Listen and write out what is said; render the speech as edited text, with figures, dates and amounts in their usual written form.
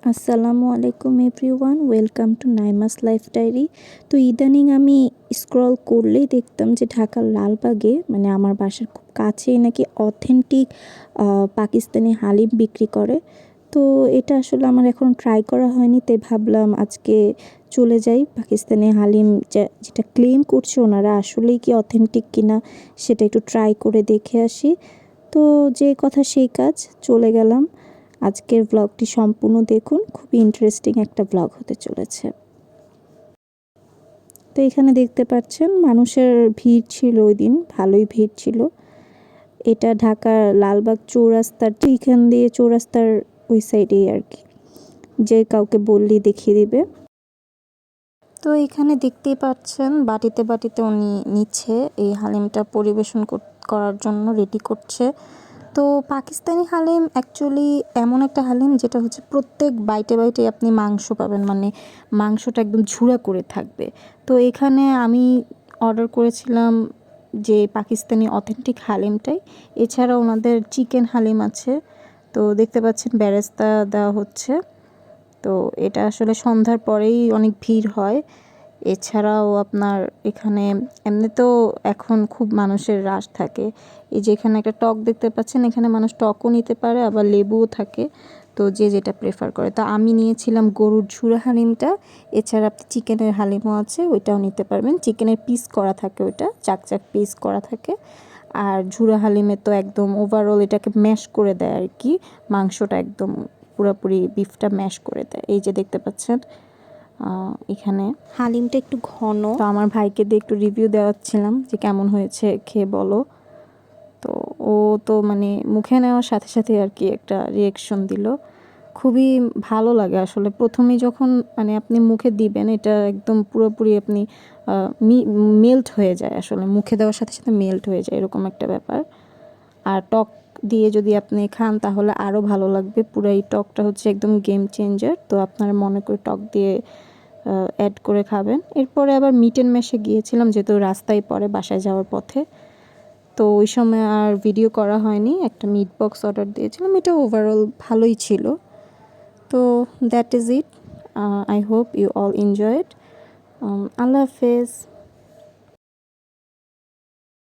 আসসালামু আলাইকুম everyone, welcome to Naima's life diary. তো ইদানিং আমি স্ক্রল করলেই দেখতাম যে ঢাকার লালবাগে মানে আমার বাসার খুব কাছেই নাকি অথেন্টিক পাকিস্তানি হালিম বিক্রি করে। তো এটা আসলে আমার এখন ট্রাই করা হয়নি, তাই ভাবলাম আজকে চলে যাই পাকিস্তানি হালিম যেটা ক্লেম করছে ওনারা আসলেই কি অথেন্টিক কিনা সেটা একটু ট্রাই করে দেখে আসি। তো যে কথা সেই কাজ, চলে গেলাম। আজকের ব্লগটি সম্পূর্ণ দেখুন, খুবই ইন্টারেস্টিং একটা ব্লগ হতে চলেছে। তো এখানে দেখতে পাচ্ছেন মানুষের ভিড় ছিল, ওই দিন ভালোই ভিড় ছিল। এটা ঢাকার লালবাগ চৌরাস্তার, এখান দিয়ে চৌরাস্তার ওই সাইডেই আর কি, যে কাউকে বললেই দেখিয়ে দিবে। তো এখানে দেখতেই পাচ্ছেন বাটিতে বাটিতে উনি নিচ্ছে এই হালিমটা পরিবেশন করার জন্য রেডি করছে। তো পাকিস্তানি হালিম অ্যাকচুয়ালি এমন একটা হালিম যেটা হচ্ছে প্রত্যেক বাইটে বাইটে আপনি মাংস পাবেন, মানে মাংসটা একদম ঝুড়া করে থাকবে। তো এখানে আমি অর্ডার করেছিলাম যে পাকিস্তানি অথেন্টিক হালিমটাই। এছাড়া ওনাদের চিকেন হালিম আছে। তো দেখতে পাচ্ছেন বেরেস্তা দেওয়া হচ্ছে। তো এটা আসলে সন্ধ্যার পরেই অনেক ভিড় হয়। এছাড়াও আপনার এখানে এমনিতেও এখন খুব মানুষের রাশ থাকে। এই যে এখানে একটা টক দেখতে পাচ্ছেন, এখানে মানুষ টকও নিতে পারে, আবার লেবুও থাকে। তো যে যেটা প্রেফার করে। তো আমি নিয়েছিলাম গরুর ঝুরা হালিমটা। এছাড়া আপনি চিকেনের হালিমও আছে, ওইটাও নিতে পারবেন। চিকেনের পিস করা থাকে, ওইটা চাক চাক পিস করা থাকে। আর ঝুরা হালিমে তো একদম ওভারঅল এটাকে ম্যাশ করে দেয় আর কি, মাংসটা একদম পুরোপুরি বিফটা ম্যাশ করে দেয়। এই যে দেখতে পাচ্ছেন এখানে হালিমটা একটু ঘন। তো আমার ভাইকে দিয়ে একটু রিভিউ দেওয়াচ্ছিলাম যে কেমন হয়েছে, খেয়ে বলো। তো ও তো মানে মুখে নেওয়ার সাথে সাথে আর কি একটা রিয়েকশন দিল। খুবই ভালো লাগে আসলে। প্রথমেই যখন মানে আপনি মুখে দিবেন, এটা একদম পুরোপুরি আপনি মেল্ট হয়ে যায়, আসলে মুখে দেওয়ার সাথে সাথে মেল্ট হয়ে যায়, এরকম একটা ব্যাপার। আর টক দিয়ে যদি আপনি খান তাহলে আরও ভালো লাগবে। পুরো এই টকটা হচ্ছে একদম গেম চেঞ্জার। তো আপনারা মনে করে টক দিয়ে অ্যাড করে খাবেন। এরপরে আবার মিট অ্যান্ড ম্যাশে গিয়েছিলাম, যেহেতু রাস্তায় পরে বাসায় যাওয়ার পথে। তো ওই সময় আর ভিডিও করা হয়নি। একটা মিট বক্স অর্ডার দিয়েছিলাম, এটা ওভারঅল ভালোই ছিল। তো that is it. I hope you all enjoyed. আল্লাহ হাফেজ।